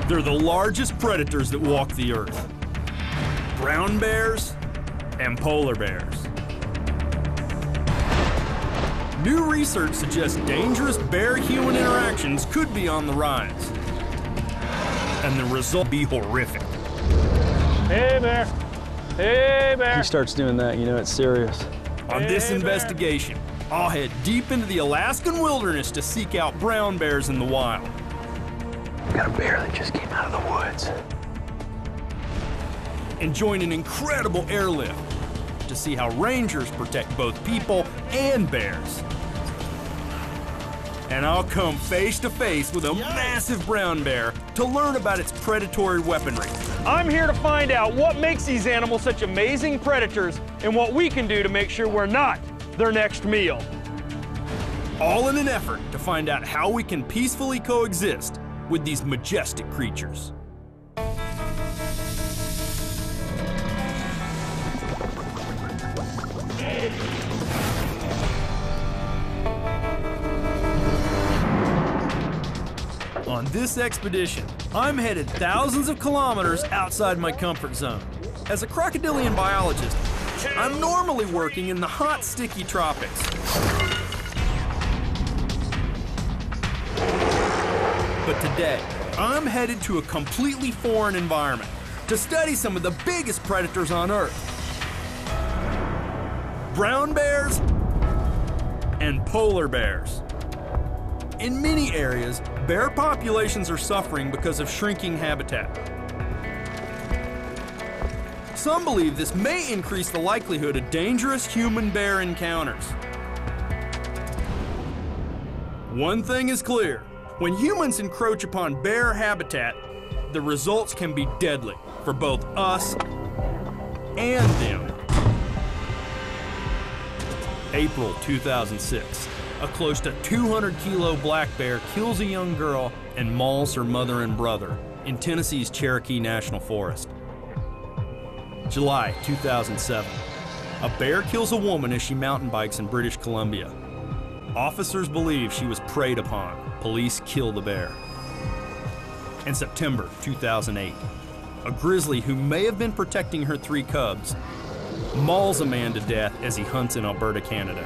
They're the largest predators that walk the earth. Brown bears and polar bears. New research suggests dangerous bear-human interactions could be on the rise. And the result be horrific. Hey, bear. Hey, bear. He starts doing that, you know it's serious. On this investigation, I'll head deep into the Alaskan wilderness to seek out brown bears in the wild. Got a bear that just came out of the woods. And join an incredible airlift to see how rangers protect both people and bears. And I'll come face to face with a massive brown bear to learn about its predatory weaponry. I'm here to find out what makes these animals such amazing predators and what we can do to make sure we're not their next meal. All in an effort to find out how we can peacefully coexist with these majestic creatures. On this expedition, I'm headed thousands of kilometers outside my comfort zone. As a crocodilian biologist, I'm normally working in the hot, sticky tropics. But today, I'm headed to a completely foreign environment to study some of the biggest predators on Earth. Brown bears and polar bears. In many areas, bear populations are suffering because of shrinking habitat. Some believe this may increase the likelihood of dangerous human-bear encounters. One thing is clear. When humans encroach upon bear habitat, the results can be deadly for both us and them. April 2006, a close to 200-kilo black bear kills a young girl and mauls her mother and brother in Tennessee's Cherokee National Forest. July 2007, a bear kills a woman as she mountain bikes in British Columbia. Officers believe she was preyed upon. Police kill the bear. In September 2008, a grizzly who may have been protecting her 3 cubs mauls a man to death as he hunts in Alberta, Canada.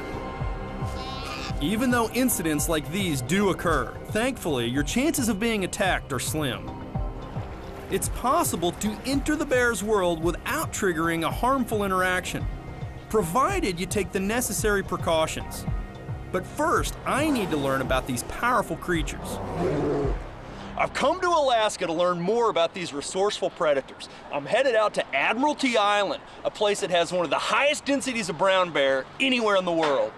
Even though incidents like these do occur, thankfully, your chances of being attacked are slim. It's possible to enter the bear's world without triggering a harmful interaction, provided you take the necessary precautions. But first, I need to learn about these powerful creatures. I've come to Alaska to learn more about these resourceful predators. I'm headed out to Admiralty Island, a place that has one of the highest densities of brown bear anywhere in the world.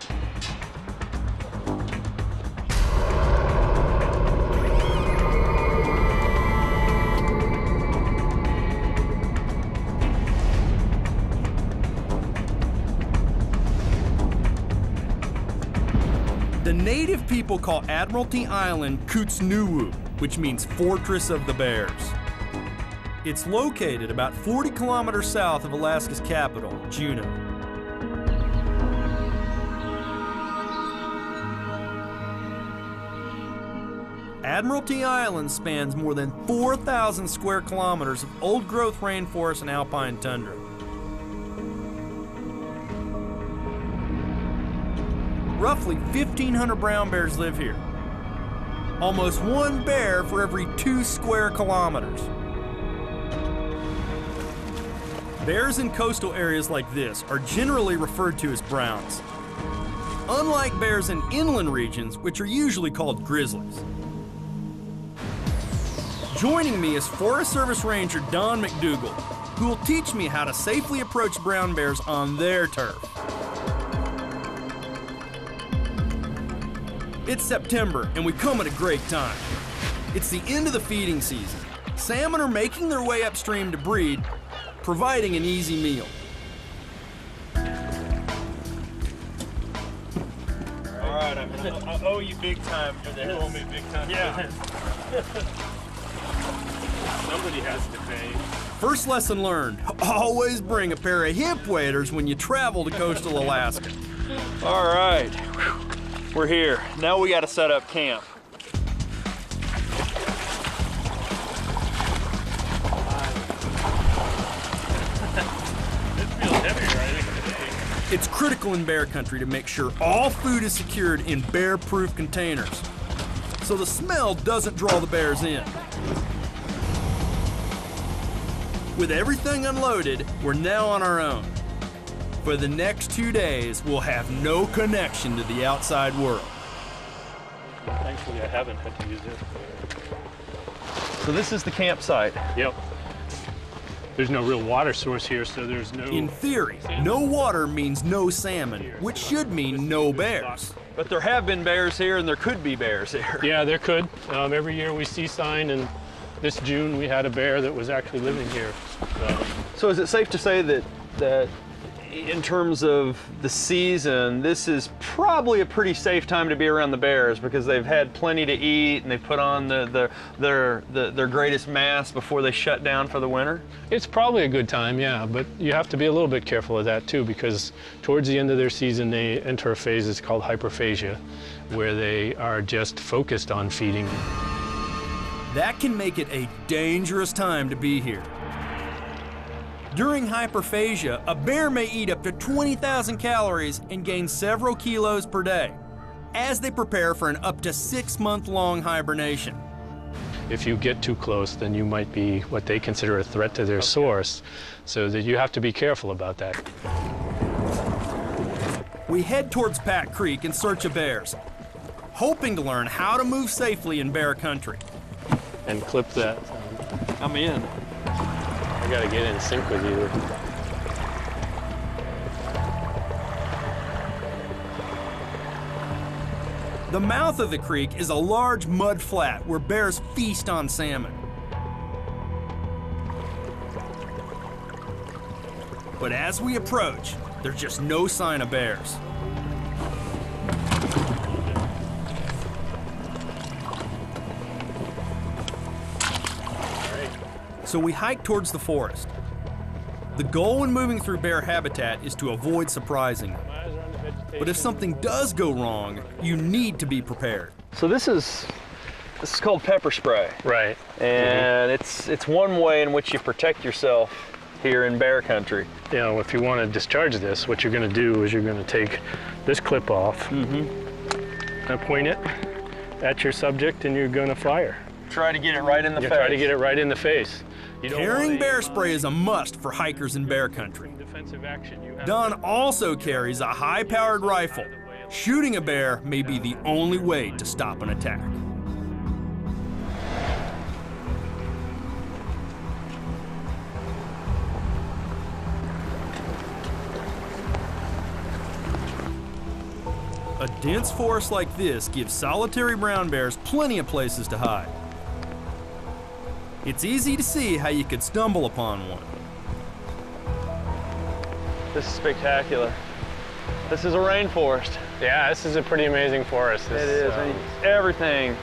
The native people call Admiralty Island GრძU, which means Fortress of the Bears. It's located about 40 kilometers south of Alaska's capital, Juneau. Admiralty Island spans more than 4,000 square kilometers of old-growth rainforest and alpine tundra. Roughly 1,500 brown bears live here. Almost 1 bear for every 2 square kilometers. Bears in coastal areas like this are generally referred to as browns, unlike bears in inland regions, which are usually called grizzlies. Joining me is Forest Service Ranger Don McDougall, who will teach me how to safely approach brown bears on their turf. It's September, and we come at a great time. It's the end of the feeding season. Salmon are making their way upstream to breed, providing an easy meal. All right, I owe you big time for this. You owe me big time for this. Somebody has to pay. First lesson learned, always bring a pair of hip waders when you travel to coastal Alaska. All right. We're here. Now we got to set up camp. It's critical in bear country to make sure all food is secured in bear-proof containers, so the smell doesn't draw the bears in. With everything unloaded, we're now on our own. For the next 2 days, we'll have no connection to the outside world. Thankfully, I haven't had to use it. So this is the campsite. Yep. There's no real water source here, so there's no... In theory, no water means no salmon, which should mean no bears. But there have been bears here, and there could be bears here. Yeah, there could. Every year we see sign, and this June we had a bear that was actually living here. So is it safe to say that in terms of the season, this is probably a pretty safe time to be around the bears because they've had plenty to eat and they've put on their greatest mass before they shut down for the winter? It's probably a good time, yeah, but you have to be a little bit careful of that too, because towards the end of their season they enter a phase that's called hyperphagia, where they are just focused on feeding. That can make it a dangerous time to be here. During hyperphagia, a bear may eat up to 20,000 calories and gain several kilos per day, as they prepare for an up to 6-month-long hibernation. If you get too close, then you might be what they consider a threat to their source, so that you have to be careful about that. We head towards Pat Creek in search of bears, hoping to learn how to move safely in bear country. And clip that. I'm in. I gotta get in sync with you. The mouth of the creek is a large mud flat where bears feast on salmon. But as we approach, there's just no sign of bears. So we hike towards the forest. The goal when moving through bear habitat is to avoid surprising them. But if something does go wrong, you need to be prepared. So this is called pepper spray. Right. And it's one way in which you protect yourself here in bear country. You know, if you want to discharge this, what you're going to do is you're going to take this clip off, and point it at your subject, and you're going to fire. Try to get it right in the face. Try to get it right in the face. Carrying bear spray is a must for hikers in bear country. Don also carries a high-powered rifle. Shooting a bear may be the only way to stop an attack. A dense forest like this gives solitary brown bears plenty of places to hide. It's easy to see how you could stumble upon one. This is spectacular. This is a rainforest. Yeah, this is a pretty amazing forest. It is. I mean, everything.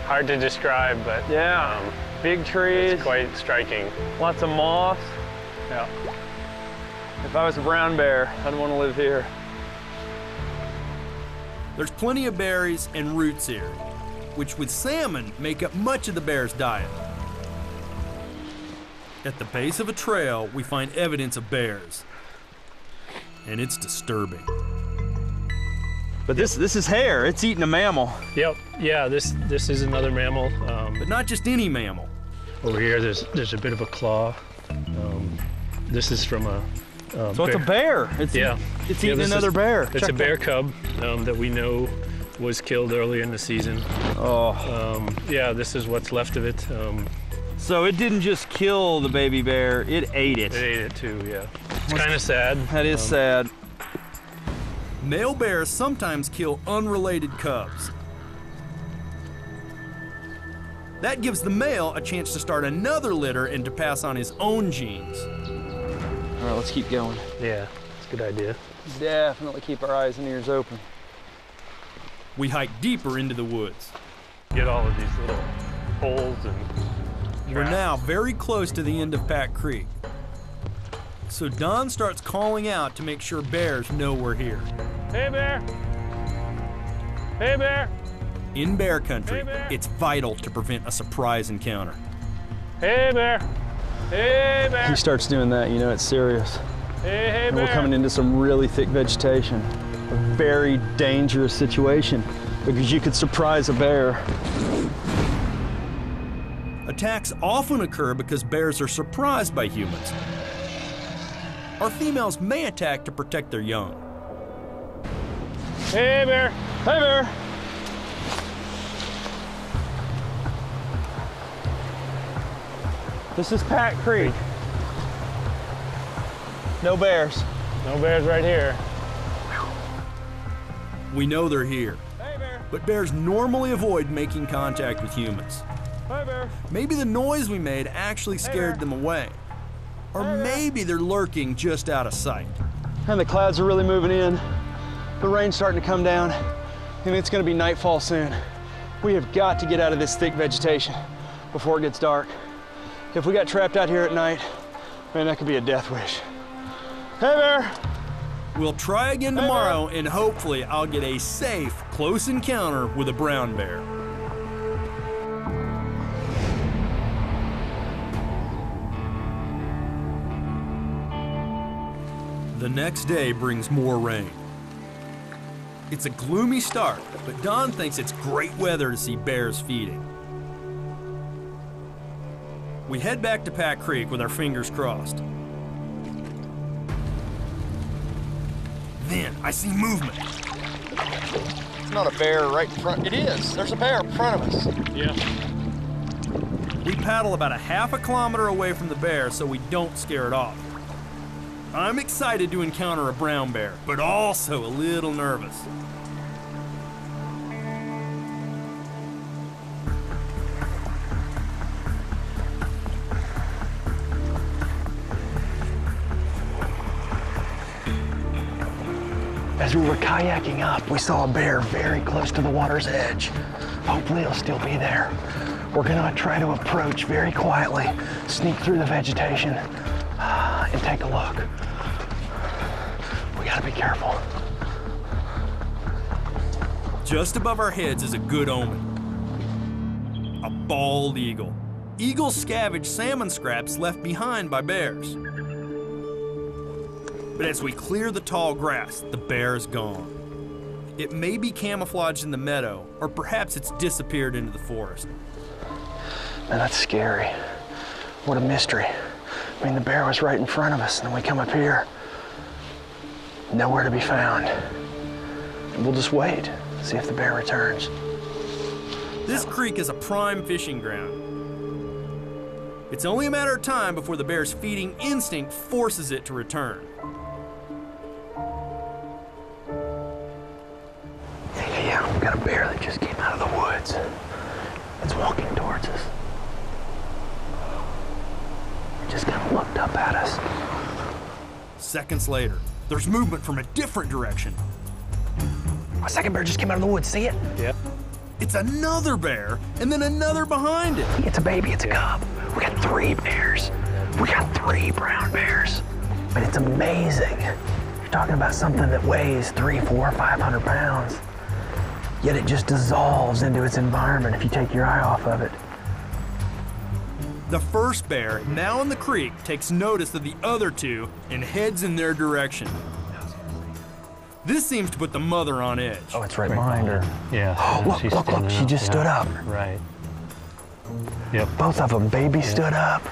Hard to describe, but yeah, big trees. It's quite striking. Lots of moss. Yeah. If I was a brown bear, I'd want to live here. There's plenty of berries and roots here, which with salmon make up much of the bear's diet. At the base of a trail, we find evidence of bears, and it's disturbing. But this is hare. It's eating a mammal. Yep. Yeah. This is another mammal. But not just any mammal. Over here, there's a bit of a claw. This is from a. So it's a bear. It's eating another bear. It's a bear cub that we know was killed early in the season. Oh. Yeah. This is what's left of it. So it didn't just kill the baby bear, it ate it. It ate it too, yeah. It's kind of sad. That is sad. Male bears sometimes kill unrelated cubs. That gives the male a chance to start another litter and to pass on his own genes. All right, let's keep going. Yeah, it's a good idea. Definitely keep our eyes and ears open. We hike deeper into the woods. Get all of these little holes and We're now very close to the end of Pat Creek. So Don starts calling out to make sure bears know we're here. Hey, bear! Hey, bear! In bear country, Hey, bear. it's vital to prevent a surprise encounter. Hey, bear! Hey, bear! He starts doing that, you know it's serious. Hey, and bear. we're coming into some really thick vegetation. A very dangerous situation because you could surprise a bear. Attacks often occur because bears are surprised by humans. Our females may attack to protect their young. Hey, bear. Hey, bear. This is Pat Creek. No bears. No bears right here. We know they're here, Hey, bear. but bears normally avoid making contact with humans. Hey, bear. Maybe the noise we made actually scared them away. Or maybe they're lurking just out of sight. And the clouds are really moving in. The rain's starting to come down, and it's gonna be nightfall soon. We have got to get out of this thick vegetation before it gets dark. If we got trapped out here at night, man, that could be a death wish. Hey, bear. We'll try again tomorrow, and hopefully I'll get a safe, close encounter with a brown bear. The next day brings more rain. It's a gloomy start, but Don thinks it's great weather to see bears feeding. We head back to Pat Creek with our fingers crossed. Then I see movement. It's not a bear right in front. It is. There's a bear in front of us. Yeah. We paddle about a half a kilometer away from the bear so we don't scare it off. I'm excited to encounter a brown bear, but also a little nervous. As we were kayaking up, we saw a bear very close to the water's edge. Hopefully it'll still be there. We're gonna try to approach very quietly, sneak through the vegetation, and take a look. We gotta be careful. Just above our heads is a good omen. A bald eagle. Eagles scavenge salmon scraps left behind by bears. But as we clear the tall grass, the bear is gone. It may be camouflaged in the meadow, or perhaps it's disappeared into the forest. Man, that's scary. What a mystery. I mean, the bear was right in front of us, and then we come up here. Nowhere to be found. And we'll just wait, see if the bear returns. This creek is a prime fishing ground. It's only a matter of time before the bear's feeding instinct forces it to return. Yeah, we've got a bear that just came out of the woods. It's walking towards us. It just kind of looked up at us. Seconds later, there's movement from a different direction. A second bear just came out of the woods, see it? Yep. It's another bear, and then another behind it. It's a baby, it's a cub. We got 3 bears. We got 3 brown bears. But it's amazing. You're talking about something that weighs 300, 400, 500 pounds. Yet it just dissolves into its environment if you take your eye off of it. The first bear, now in the creek, takes notice of the other 2 and heads in their direction. This seems to put the mother on edge. Oh, it's right behind her. Yeah. Oh, look, look, look, she just stood up. Right. Yep. Both of them, baby stood up.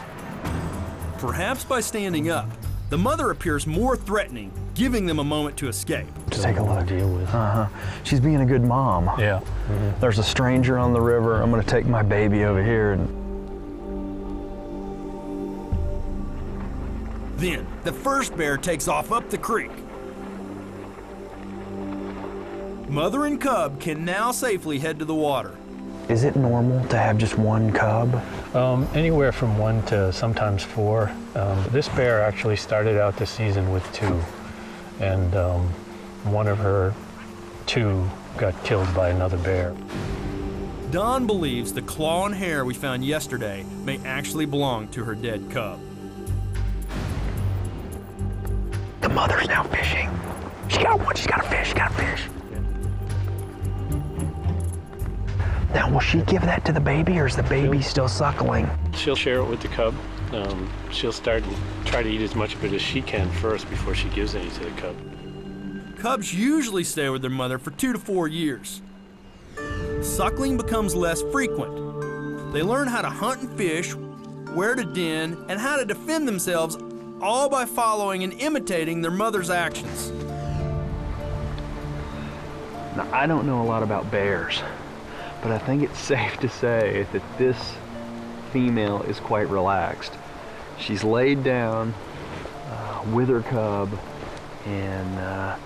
Perhaps by standing up, the mother appears more threatening, giving them a moment to escape. Just take a look. Deal with. She's being a good mom. Yeah. There's a stranger on the river. I'm gonna take my baby over here. And Then, the first bear takes off up the creek. Mother and cub can now safely head to the water. Is it normal to have just 1 cub? Anywhere from 1 to sometimes 4. This bear actually started out the season with 2, and one of her 2 got killed by another bear. Don believes the claw and hair we found yesterday may actually belong to her dead cub. The mother's now fishing. She got one, she's got a fish, she got a fish. Now, will she give that to the baby, or is the baby still suckling? She'll share it with the cub. she'll start and try to eat as much of it as she can first before she gives any to the cub. Cubs usually stay with their mother for 2 to 4 years. Suckling becomes less frequent. They learn how to hunt and fish, where to den, and how to defend themselves, all by following and imitating their mother's actions. Now, I don't know a lot about bears, but I think it's safe to say that this female is quite relaxed. She's laid down with her cub and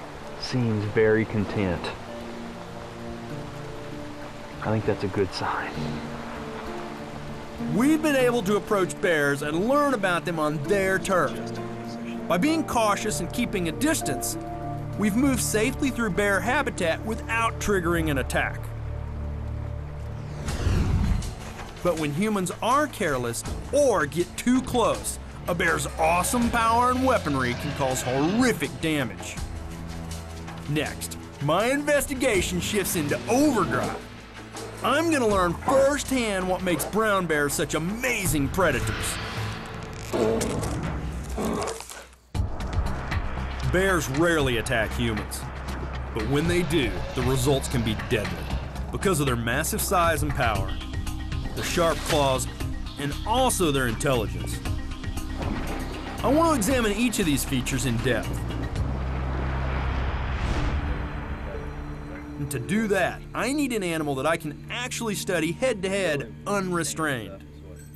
seems very content. I think that's a good sign. We've been able to approach bears and learn about them on their turf. By being cautious and keeping a distance, we've moved safely through bear habitat without triggering an attack. But when humans are careless or get too close, a bear's awesome power and weaponry can cause horrific damage. Next, my investigation shifts into overdrive. I'm gonna learn firsthand what makes brown bears such amazing predators. Bears rarely attack humans, but when they do, the results can be deadly because of their massive size and power, their sharp claws, and also their intelligence. I want to examine each of these features in depth. And to do that, I need an animal that I can actually study head-to-head, unrestrained.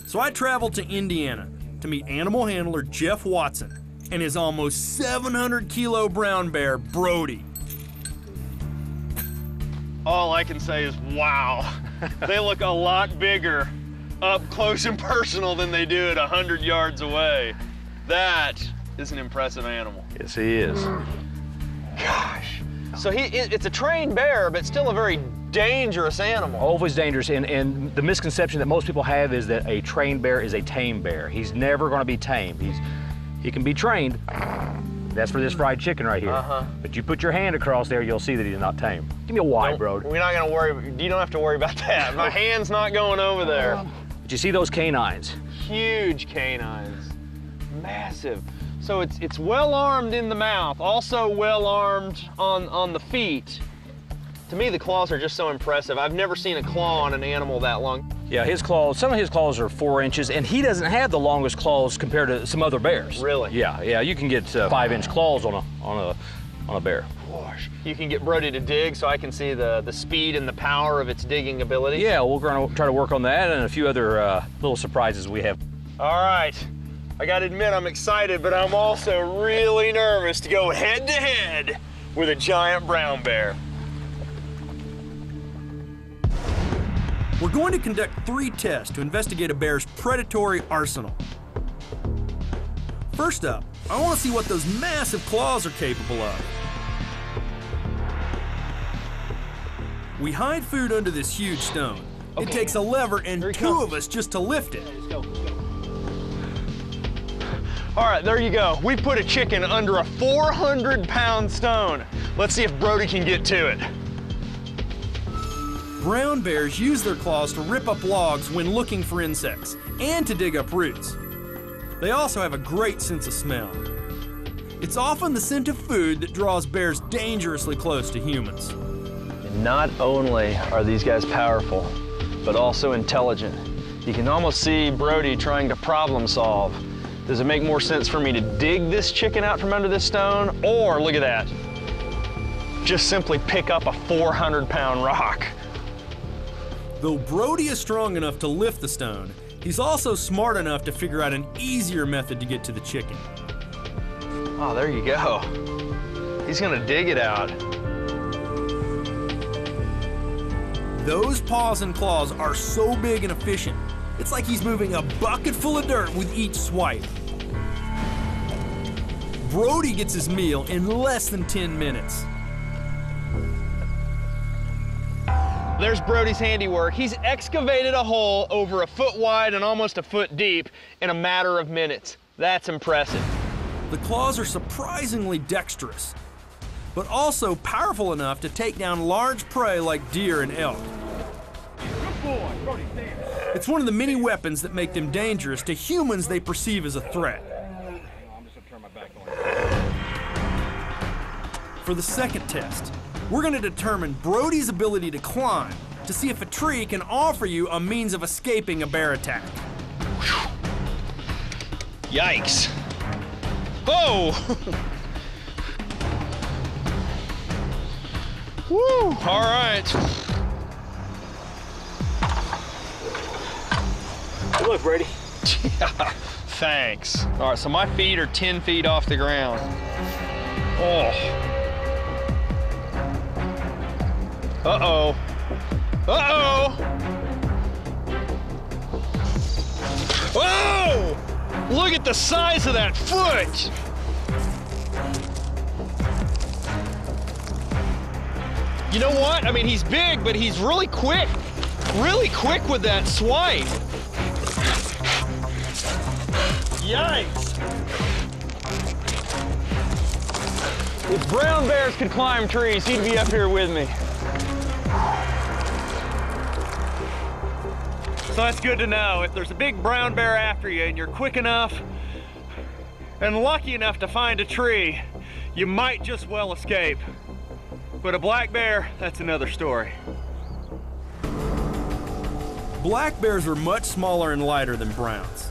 So I traveled to Indiana to meet animal handler Jeff Watson and his almost 700-kilo brown bear, Brody. All I can say is, wow. They look a lot bigger up close and personal than they do at 100 yards away. That is an impressive animal. Yes, he is. Gosh. So it's a trained bear, but still a very dangerous animal. Always dangerous, and the misconception that most people have is that a trained bear is a tame bear. He's never going to be tamed. He can be trained. That's for this fried chicken right here. But you put your hand across there, you'll see that he's not tame. Give me a wide, bro. We're not gonna worry. You don't have to worry about that. My hand's not going over there. But you see those canines? Huge canines, massive. So it's well armed in the mouth, also well armed on the feet. To me, the claws are just so impressive. I've never seen a claw on an animal that long. Yeah, his claws, some of his claws are 4 inches, and he doesn't have the longest claws compared to some other bears. Really? Yeah, you can get 5-inch claws on a bear. Gosh. You can get Brody to dig so I can see the speed and the power of its digging ability. Yeah, we're gonna try to work on that and a few other little surprises we have. All right, I gotta admit I'm excited, but I'm also really nervous to go head to head with a giant brown bear. We're going to conduct 3 tests to investigate a bear's predatory arsenal. First up, I want to see what those massive claws are capable of. We hide food under this huge stone. Okay. It takes a lever and 2 of us just to lift it. Let's go. All right, there you go. We put a chicken under a 400-pound stone. Let's see if Brody can get to it. Brown bears use their claws to rip up logs when looking for insects and to dig up roots. They also have a great sense of smell. It's often the scent of food that draws bears dangerously close to humans. And not only are these guys powerful, but also intelligent. You can almost see Brody trying to problem solve. Does it make more sense for me to dig this chicken out from under this stone, or look at that, just simply pick up a 400-pound rock? Though Brody is strong enough to lift the stone, he's also smart enough to figure out an easier method to get to the chicken. Oh, there you go. He's gonna dig it out. Those paws and claws are so big and efficient, it's like he's moving a bucket full of dirt with each swipe. Brody gets his meal in less than 10 minutes. There's Brody's handiwork. He's excavated a hole over 1 foot wide and almost 1 foot deep in a matter of minutes. That's impressive. The claws are surprisingly dexterous, but also powerful enough to take down large prey like deer and elk. Good boy. It's one of the many weapons that make them dangerous to humans they perceive as a threat. For the second test, we're going to determine Brody's ability to climb to see if a tree can offer you a means of escaping a bear attack. Yikes. Oh! Woo! All right. Hey, look, Brady. Yeah, thanks. All right, so my feet are 10 feet off the ground. Oh. Uh-oh. Uh-oh! Whoa! Look at the size of that foot! You know what? I mean, he's big, but he's really quick with that swipe. Yikes! If brown bears could climb trees, he'd be up here with me. So that's good to know. If there's a big brown bear after you and you're quick enough and lucky enough to find a tree, you might just well escape. But a black bear, that's another story. Black bears are much smaller and lighter than browns.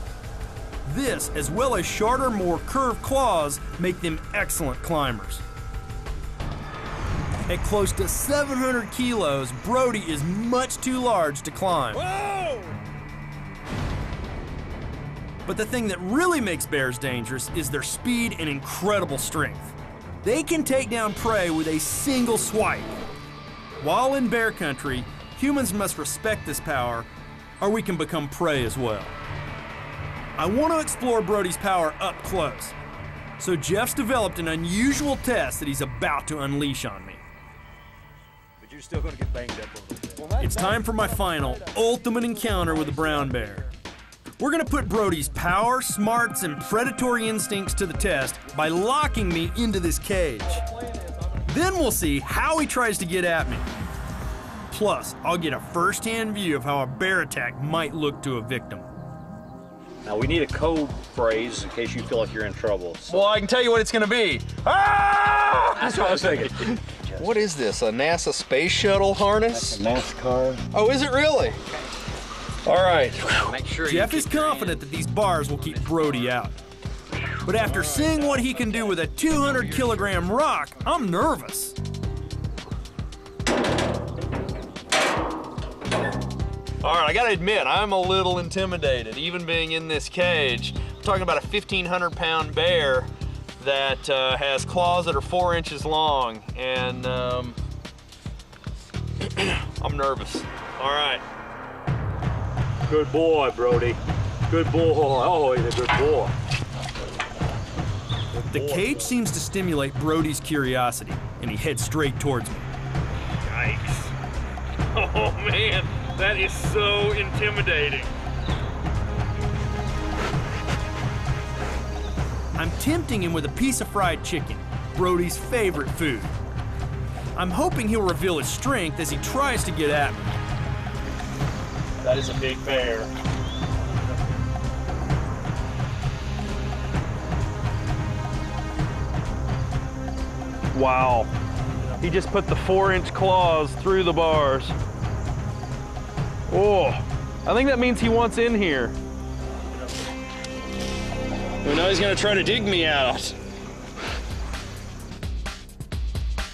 This, as well as shorter, more curved claws, make them excellent climbers. At close to 700 kilos, Brody is much too large to climb. Whoa! But the thing that really makes bears dangerous is their speed and incredible strength. They can take down prey with a single swipe. While in bear country, humans must respect this power, or we can become prey as well. I want to explore Brody's power up close, so Jeff's developed an unusual test that he's about to unleash on me. But you're still going to get banged up a little bit. It's time for my final, ultimate encounter with the brown bear. We're gonna put Brody's power, smarts, and predatory instincts to the test by locking me into this cage. Then we'll see how he tries to get at me. Plus, I'll get a first-hand view of how a bear attack might look to a victim. Now, we need a code phrase in case you feel like you're in trouble. So. Well, I can tell you what it's gonna be. Ah! That's what I was thinking. What is this, a NASA space shuttle harness? That's a NASCAR. Oh, is it really? All right. Make sure Jeff is confident that these bars will keep Brody out. But after seeing what he can do with a 200-kilogram rock, I'm nervous. All right, I gotta admit, I'm a little intimidated, even being in this cage. I'm talking about a 1,500-pound bear that has claws that are 4 inches long, and I'm nervous. All right. Good boy, Brody. Good boy. Oh, he's a good boy. The cage seems to stimulate Brody's curiosity, and he heads straight towards me. Yikes. Oh, man, that is so intimidating. I'm tempting him with a piece of fried chicken, Brody's favorite food. I'm hoping he'll reveal his strength as he tries to get at me. That is a big bear. Wow. He just put the 4-inch claws through the bars. Oh, I think that means he wants in here. We know he's gonna try to dig me out.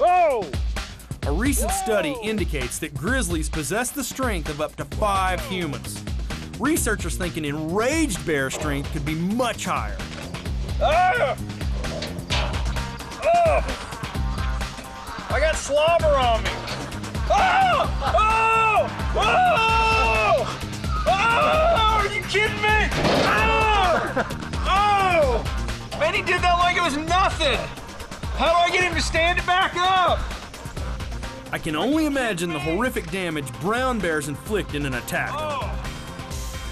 Oh! A recent study indicates that grizzlies possess the strength of up to 5 humans. Researchers think an enraged bear strength could be much higher. Ah! Oh! I got slobber on me. Oh! Oh! Oh! Oh! Are you kidding me? Oh! Oh! Man, he did that like it was nothing. How do I get him to stand it back up? I can only imagine the horrific damage brown bears inflict in an attack. Oh!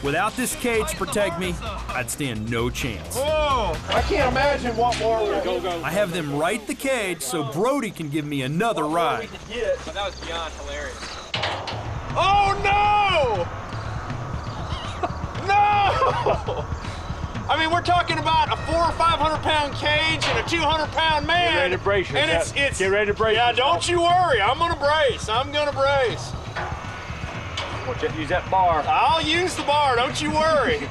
Without this cage to protect me, I'd stand no chance. Oh! I can't imagine what more we're going. I have them right the cage so Brody can give me another ride. But that was beyond hilarious. Oh no! we're talking about a 400 or 500 pound cage and a 200 pound man. Get ready to brace and yourself. it's Get ready to brace Yeah, yourself. don't you worry. I'm gonna brace. I'm gonna brace. Watch it, use that bar. I'll use the bar, don't you worry.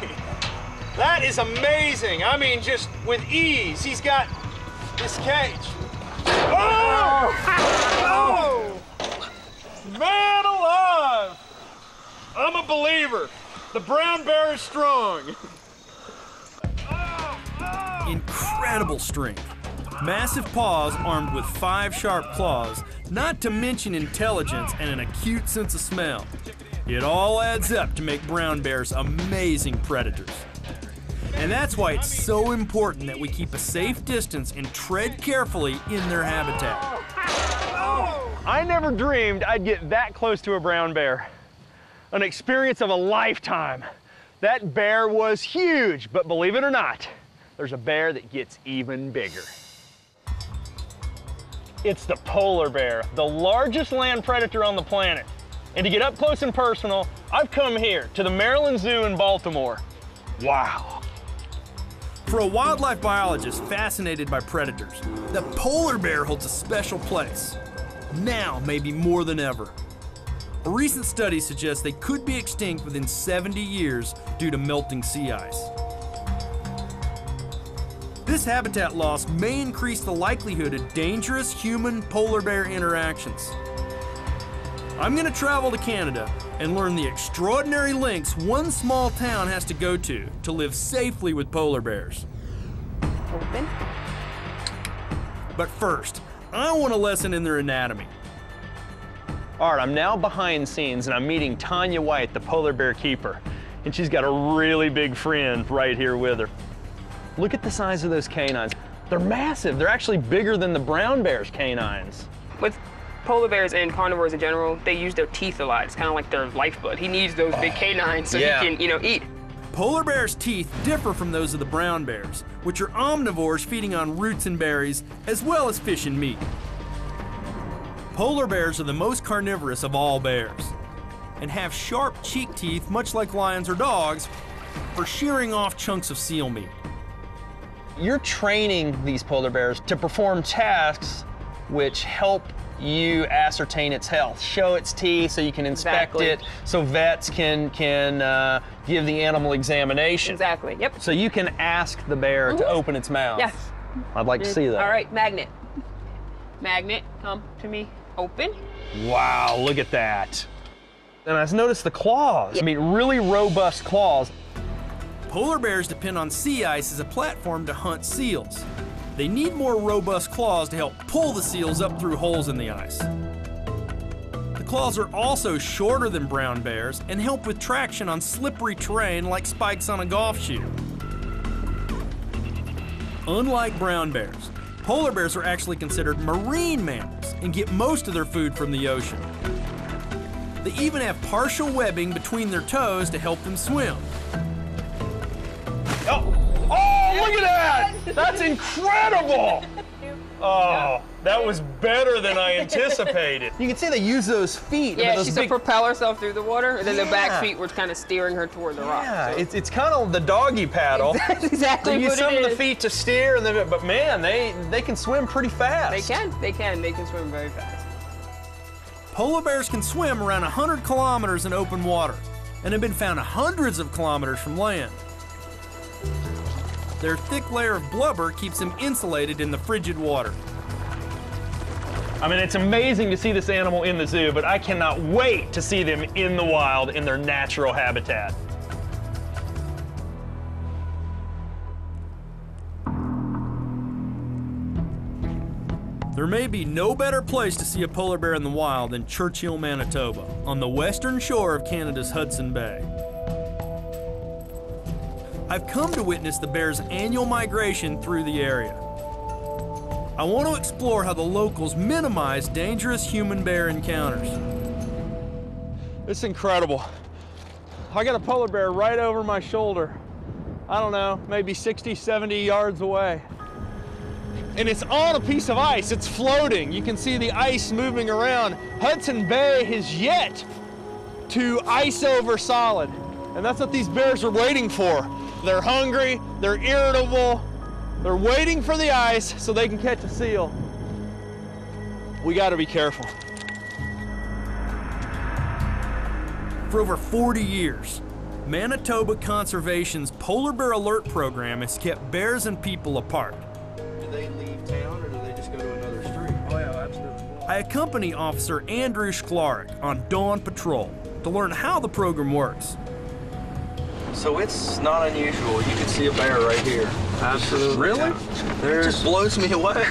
That is amazing. I mean, just with ease, he's got this cage. Oh! Oh! Man alive! I'm a believer. The brown bear is strong. Incredible strength. Massive paws armed with 5 sharp claws, not to mention intelligence and an acute sense of smell. It all adds up to make brown bears amazing predators. And that's why it's so important that we keep a safe distance and tread carefully in their habitat. I never dreamed I'd get that close to a brown bear. An experience of a lifetime. That bear was huge, but believe it or not, there's a bear that gets even bigger. It's the polar bear, the largest land predator on the planet. And to get up close and personal, I've come here to the Maryland Zoo in Baltimore. Wow. For a wildlife biologist fascinated by predators, the polar bear holds a special place. Now, maybe more than ever. A recent study suggests they could be extinct within 70 years due to melting sea ice. This habitat loss may increase the likelihood of dangerous human-polar bear interactions. I'm going to travel to Canada and learn the extraordinary lengths one small town has to go to live safely with polar bears. Open. But first, I want a lesson in their anatomy. All right, I'm now behind scenes and I'm meeting Tanya White, the polar bear keeper. And she's got a really big friend right here with her. Look at the size of those canines. They're massive. They're actually bigger than the brown bear's canines. With polar bears and carnivores in general, they use their teeth a lot. It's kind of like their lifeblood. He needs those big canines so yeah. he can, eat. Polar bears' teeth differ from those of the brown bears, which are omnivores feeding on roots and berries, as well as fish and meat. Polar bears are the most carnivorous of all bears and have sharp cheek teeth, much like lions or dogs, for shearing off chunks of seal meat. You're training these polar bears to perform tasks which help you ascertain its health. Show its teeth so you can inspect Exactly. it, so vets can give the animal examination. Exactly, yep. So you can ask the bear to open its mouth. Yes. I'd like to see that. All right, magnet. Magnet, come to me. Open. Wow, look at that. And I noticed the claws. I mean, really robust claws. Polar bears depend on sea ice as a platform to hunt seals. They need more robust claws to help pull the seals up through holes in the ice. The claws are also shorter than brown bears and help with traction on slippery terrain like spikes on a golf shoe. Unlike brown bears, polar bears are actually considered marine mammals and get most of their food from the ocean. They even have partial webbing between their toes to help them swim. Oh, look at that! That's incredible! Oh, that was better than I anticipated. You can see they use those feet. Yeah, those she's big... to propel herself through the water, and then the Yeah. back feet were kind of steering her toward the rock. Yeah, so. it's kind of the doggy paddle. That's exactly They use what some it of the is. feet to steer, and but man, they can swim pretty fast. They can swim very fast. Polar bears can swim around 100 kilometers in open water and have been found hundreds of kilometers from land. Their thick layer of blubber keeps them insulated in the frigid water. I mean, it's amazing to see this animal in the zoo, but I cannot wait to see them in the wild in their natural habitat. There may be no better place to see a polar bear in the wild than Churchill, Manitoba, on the western shore of Canada's Hudson Bay. I've come to witness the bear's annual migration through the area. I want to explore how the locals minimize dangerous human-bear encounters. It's incredible. I got a polar bear right over my shoulder. I don't know, maybe 60, 70 yards away. And it's on a piece of ice, it's floating. You can see the ice moving around. Hudson Bay has yet to ice over solid. And that's what these bears are waiting for. They're hungry, they're irritable, they're waiting for the ice so they can catch a seal. We gotta be careful. For over 40 years, Manitoba Conservation's Polar Bear Alert Program has kept bears and people apart. Do they leave town or do they just go to another street? Oh yeah, absolutely. I accompany Officer Andrew Schlarek on dawn patrol to learn how the program works. So it's not unusual. You can see a bear right here. Absolutely. Really? It just blows me away.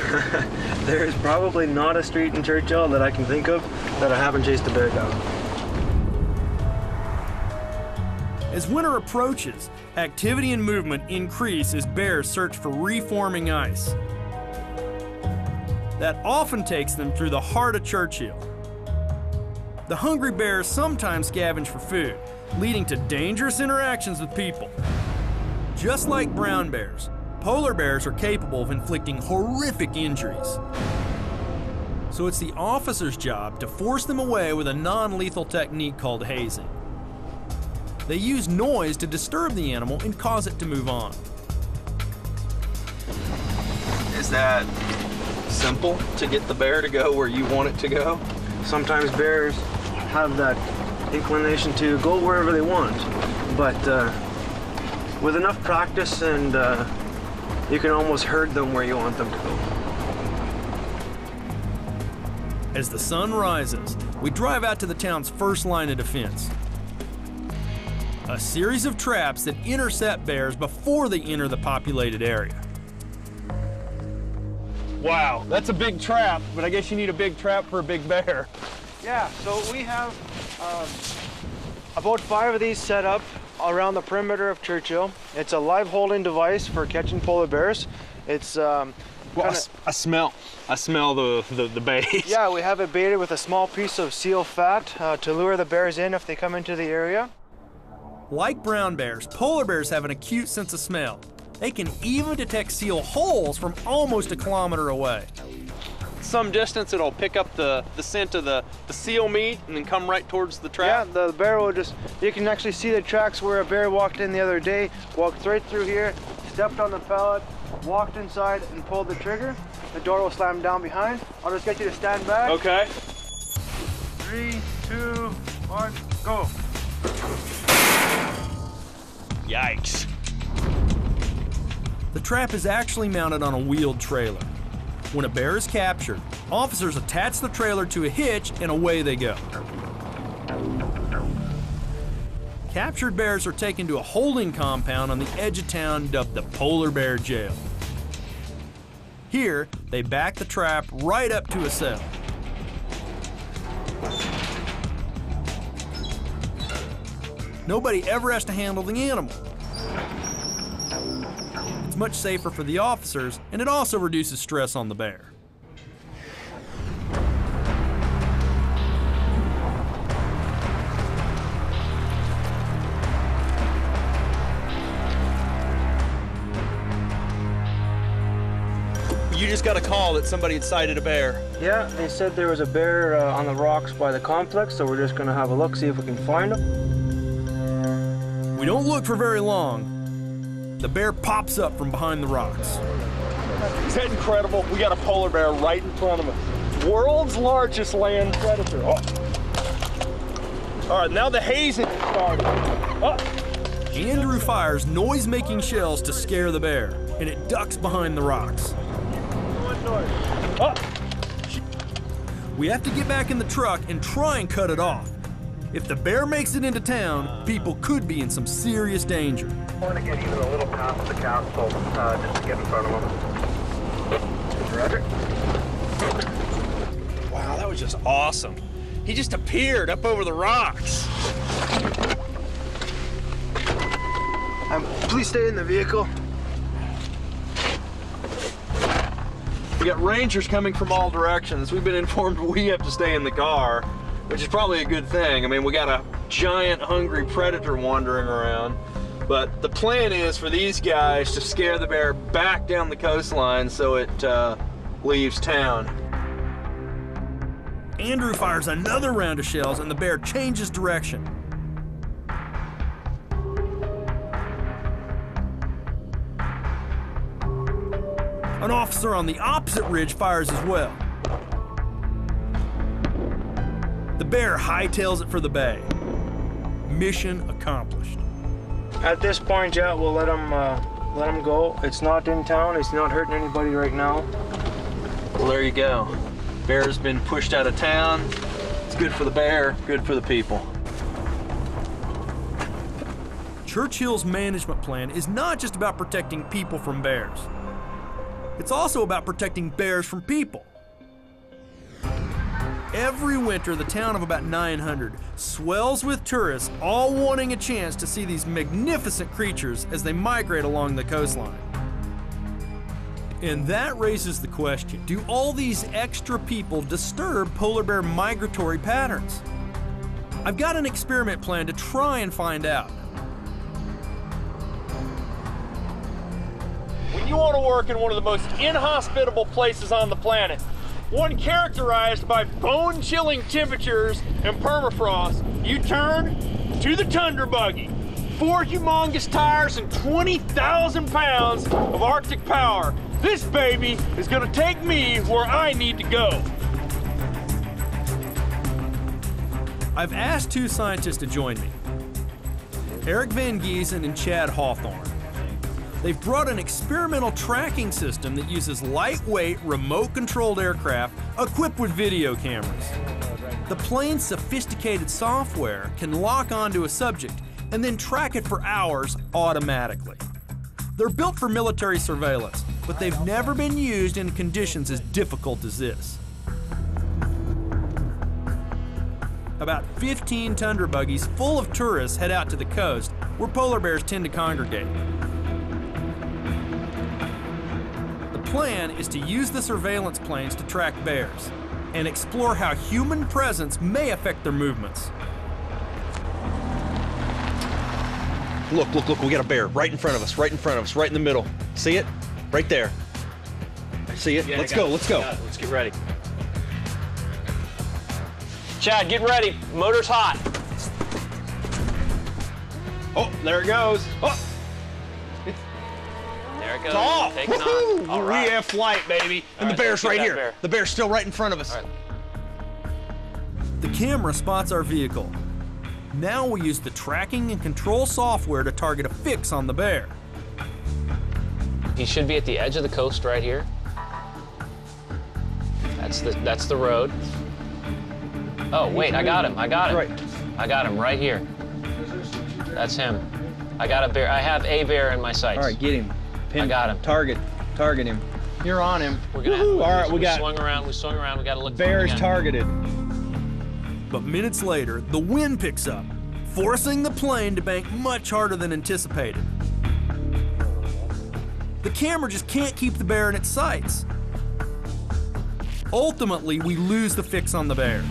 There is probably not a street in Churchill that I can think of that I haven't chased a bear down. As winter approaches, activity and movement increase as bears search for reforming ice. That often takes them through the heart of Churchill. The hungry bears sometimes scavenge for food, leading to dangerous interactions with people. Just like brown bears, polar bears are capable of inflicting horrific injuries. So it's the officer's job to force them away with a non-lethal technique called hazing. They use noise to disturb the animal and cause it to move on. Is that simple to get the bear to go where you want it to go? Sometimes bears have that inclination to go wherever they want, but with enough practice and you can almost herd them where you want them to go. As the sun rises, we drive out to the town's first line of defense. A series of traps that intercept bears before they enter the populated area. Wow, that's a big trap, but I guess you need a big trap for a big bear. Yeah, so we have about 5 of these set up around the perimeter of Churchill. It's a live holding device for catching polar bears. It's Well, I smell the bait. yeah, we have it baited with a small piece of seal fat to lure the bears in if they come into the area. Like brown bears, polar bears have an acute sense of smell. They can even detect seal holes from almost a kilometer away. Some distance, it'll pick up the scent of the seal meat and then come right towards the trap. Yeah, the bear will just, you can actually see the tracks where a bear walked in the other day, walked right through here, stepped on the pallet, walked inside and pulled the trigger. The door will slam down behind. I'll just get you to stand back. Okay. 3, 2, 1, go. Yikes. The trap is actually mounted on a wheeled trailer. When a bear is captured, officers attach the trailer to a hitch and away they go. Captured bears are taken to a holding compound on the edge of town dubbed the Polar Bear Jail. Here, they back the trap right up to a cell. Nobody ever has to handle the animal. It's much safer for the officers, and it also reduces stress on the bear. You just got a call that somebody had sighted a bear. Yeah, they said there was a bear on the rocks by the complex, so we're just gonna have a look, see if we can find him. We don't look for very long. The bear pops up from behind the rocks. Is that incredible? We got a polar bear right in front of us. World's largest land predator. Oh. All right, now the hazing started. Oh. Andrew fires noise-making shells to scare the bear, and it ducks behind the rocks. Oh. We have to get back in the truck and try and cut it off. If the bear makes it into town, people could be in some serious danger. I want to get even a little past the council just to get in front of them. Roger. Wow, that was just awesome. He just appeared up over the rocks. Please stay in the vehicle. We got rangers coming from all directions. We've been informed we have to stay in the car, which is probably a good thing. I mean, we got a giant hungry predator wandering around. But the plan is for these guys to scare the bear back down the coastline so it leaves town. Andrew fires another round of shells and the bear changes direction. An officer on the opposite ridge fires as well. The bear hightails it for the bay. Mission accomplished. At this point, yeah, we'll let him go. It's not in town. It's not hurting anybody right now. Well, there you go. Bear's been pushed out of town. It's good for the bear, good for the people. Churchill's management plan is not just about protecting people from bears. It's also about protecting bears from people. Every winter, the town of about 900 swells with tourists, all wanting a chance to see these magnificent creatures as they migrate along the coastline. And that raises the question, do all these extra people disturb polar bear migratory patterns? I've got an experiment planned to try and find out. When you want to work in one of the most inhospitable places on the planet, one characterized by bone-chilling temperatures and permafrost, you turn to the Tundra Buggy. 4 humongous tires and 20,000 pounds of Arctic power. This baby is gonna take me where I need to go. I've asked 2 scientists to join me, Eric Van Giesen and Chad Hawthorne. They've brought an experimental tracking system that uses lightweight, remote-controlled aircraft equipped with video cameras. The plane's sophisticated software can lock onto a subject and then track it for hours automatically. They're built for military surveillance, but they've never been used in conditions as difficult as this. About 15 tundra buggies full of tourists head out to the coast where polar bears tend to congregate. The plan is to use the surveillance planes to track bears and explore how human presence may affect their movements. Look, we got a bear right in front of us, right in the middle. See it? Right there. See it? Yeah, let's go. Let's get ready. Chad, get ready. Motor's hot. Oh, there it goes. Oh, There it goes. it's off. Taking off. All right. We have flight, baby. And right, the bear's let's get right that here. bear. The bear's still right in front of us. All right. The camera spots our vehicle. Now we use the tracking and control software to target a fix on the bear. He should be at the edge of the coast right here. That's the road. Oh, wait, I got him. I got him. Right. I got him right here. That's him. I got a bear. I have a bear in my sights. All right, get him. Pin, I got him. Target him. You're on him. We're gonna. Woo-hoo. All right, we swung around. We swung around. We got to look. Bear's for him again. targeted. But minutes later, the wind picks up, forcing the plane to bank much harder than anticipated. The camera just can't keep the bear in its sights. Ultimately, we lose the fix on the bear.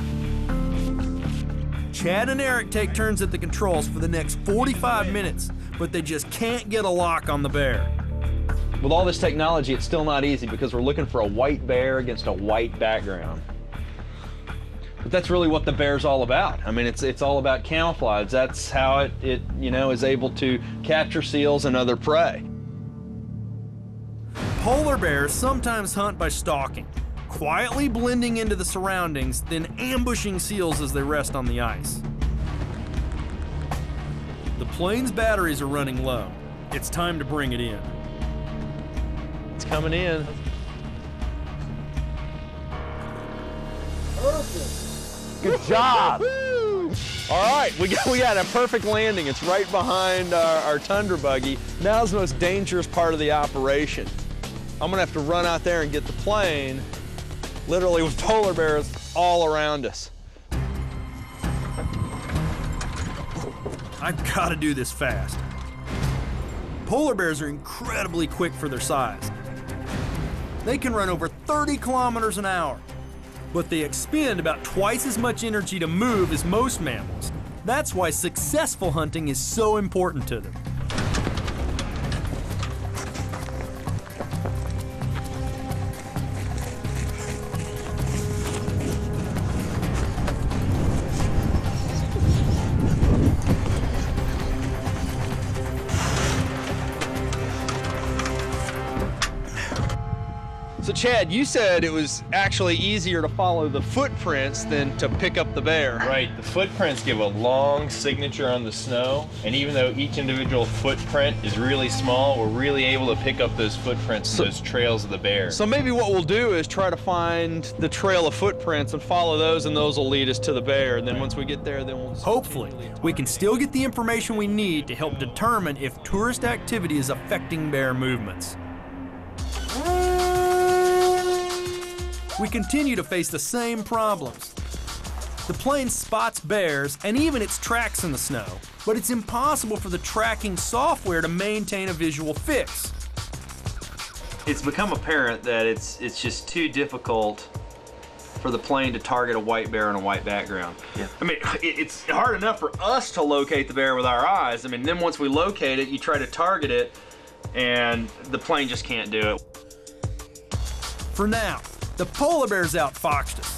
Chad and Eric take turns at the controls for the next 45 minutes, but they just can't get a lock on the bear. With all this technology, it's still not easy because we're looking for a white bear against a white background. But that's really what the bear's all about. I mean, it's all about camouflage. That's how it is able to capture seals and other prey. Polar bears sometimes hunt by stalking, quietly blending into the surroundings, then ambushing seals as they rest on the ice. The plane's batteries are running low. It's time to bring it in. It's coming in. Good job. All right, we got a perfect landing. It's right behind our tundra buggy. Now's the most dangerous part of the operation. I'm gonna have to run out there and get the plane, literally with polar bears all around us. I've got to do this fast. Polar bears are incredibly quick for their size. They can run over 30 kilometers an hour, but they expend about twice as much energy to move as most mammals. That's why successful hunting is so important to them. So Chad, you said it was actually easier to follow the footprints than to pick up the bear. Right, the footprints give a long signature on the snow, and even though each individual footprint is really small, we're really able to pick up those footprints, those trails of the bear. So maybe what we'll do is try to find the trail of footprints and follow those, and those will lead us to the bear. And then once we get there, then we'll... Hopefully, we can still get the information we need to help determine if tourist activity is affecting bear movements. We continue to face the same problems. The plane spots bears and even its tracks in the snow, but it's impossible for the tracking software to maintain a visual fix. It's become apparent that it's just too difficult for the plane to target a white bear on a white background. Yeah. I mean, it's hard enough for us to locate the bear with our eyes. I mean, then once we locate it, you try to target it, and the plane just can't do it. For now, the polar bear's outfoxed us.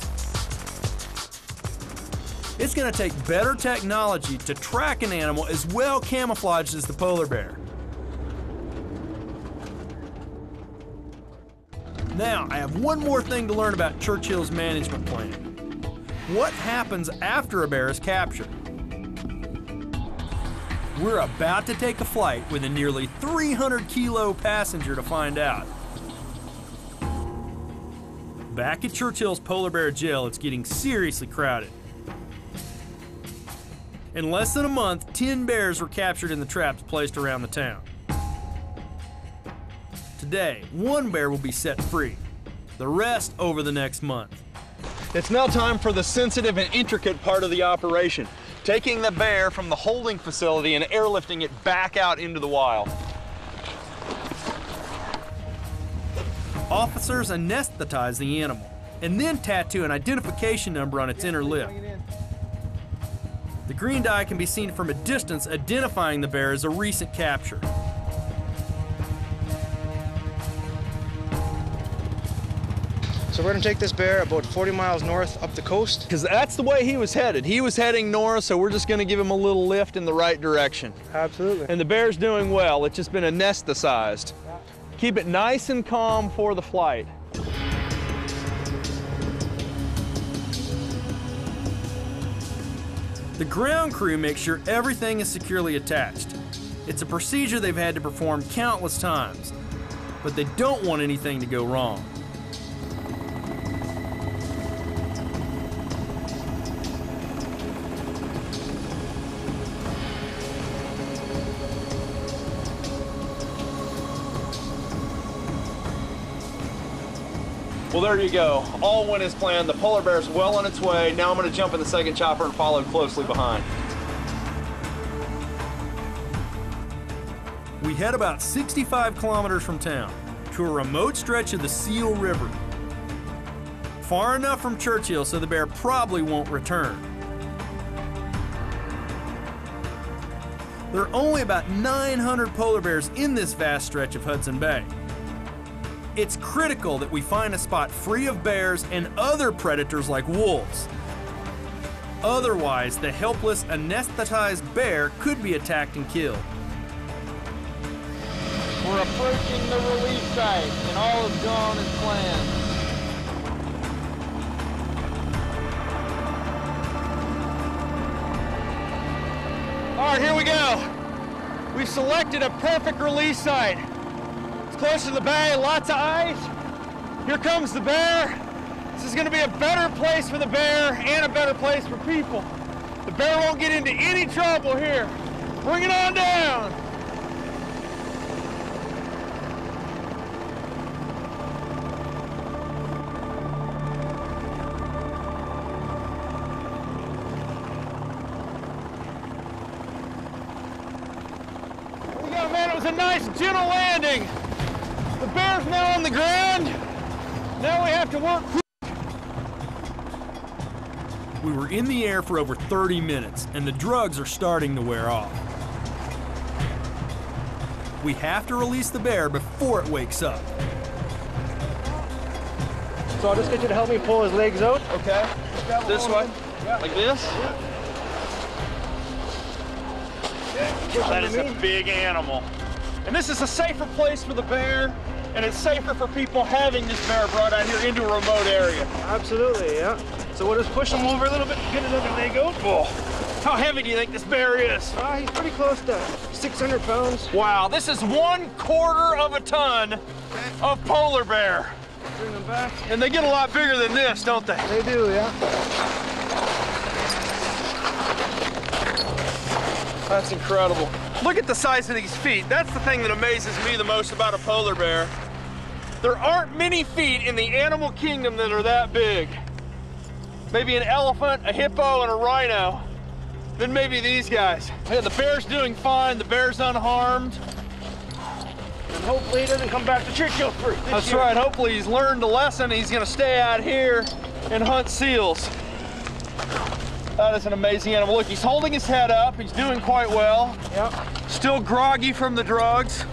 It's gonna take better technology to track an animal as well camouflaged as the polar bear. Now, I have one more thing to learn about Churchill's management plan. What happens after a bear is captured? We're about to take a flight with a nearly 300-kilo passenger to find out. Back at Churchill's polar bear jail, it's getting seriously crowded. In less than a month, 10 bears were captured in the traps placed around the town. Today, one bear will be set free, the rest over the next month. It's now time for the sensitive and intricate part of the operation, taking the bear from the holding facility and airlifting it back out into the wild. Officers anesthetize the animal and then tattoo an identification number on its inner lip. The green dye can be seen from a distance, identifying the bear as a recent capture. So we're gonna take this bear about 40 miles north up the coast. Because that's the way he was headed. He was heading north, so we're just gonna give him a little lift in the right direction. Absolutely. And the bear's doing well. It's just been anesthetized. Keep it nice and calm for the flight. The ground crew makes sure everything is securely attached. It's a procedure they've had to perform countless times, but they don't want anything to go wrong. Well, there you go. All went as planned. The polar bear's well on its way. Now I'm going to jump in the second chopper and follow closely behind. We head about 65 kilometers from town to a remote stretch of the Seal River. Far enough from Churchill so the bear probably won't return. There are only about 900 polar bears in this vast stretch of Hudson Bay. It's critical that we find a spot free of bears and other predators like wolves. Otherwise, the helpless, anesthetized bear could be attacked and killed. We're approaching the release site, and all is gone as planned. All right, here we go. We've selected a perfect release site. Close to the bay, lots of ice. Here comes the bear. This is gonna be a better place for the bear and a better place for people. The bear won't get into any trouble here. Bring it on down. There you go, man, it was a nice, gentle landing. The bear's now on the ground. Now we have to work. We were in the air for over 30 minutes, and the drugs are starting to wear off. We have to release the bear before it wakes up. So I'll just get you to help me pull his legs out. Okay. This way? Like this? That is a big animal. And this is a safer place for the bear. and it's safer for people having this bear brought out here into a remote area. Absolutely, yeah. So we'll just push him over a little bit, get it under the goat. Oh. How heavy do you think this bear is? He's pretty close to 600 pounds. Wow, this is 1/4 of a ton of polar bear. Bring them back. And they get a lot bigger than this, don't they? They do, yeah. That's incredible. Look at the size of these feet. That's the thing that amazes me the most about a polar bear. There aren't many feet in the animal kingdom that are that big. Maybe an elephant, a hippo, and a rhino. Then maybe these guys. Yeah, the bear's doing fine. The bear's unharmed. And hopefully he doesn't come back to Churchill free. That's right. Hopefully he's learned a lesson. He's going to stay out here and hunt seals. That is an amazing animal. Look, he's holding his head up. He's doing quite well. Yep. Still groggy from the drugs.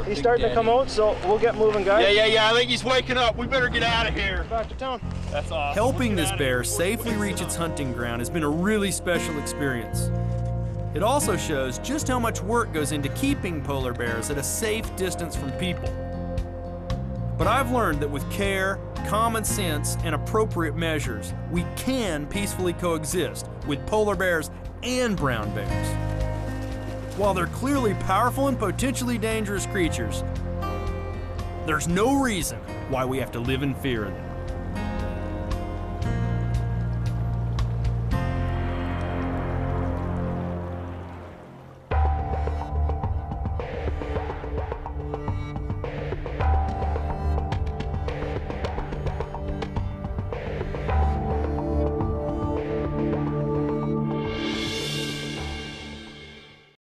He's starting to come out, so we'll get moving, guys. Yeah. I think he's waking up. We better get out of here. Back to town. That's awesome. Helping this bear safely reach its hunting ground has been a really special experience. It also shows just how much work goes into keeping polar bears at a safe distance from people. But I've learned that with care, common sense, and appropriate measures, we can peacefully coexist with polar bears and brown bears. While they're clearly powerful and potentially dangerous creatures, there's no reason why we have to live in fear of them.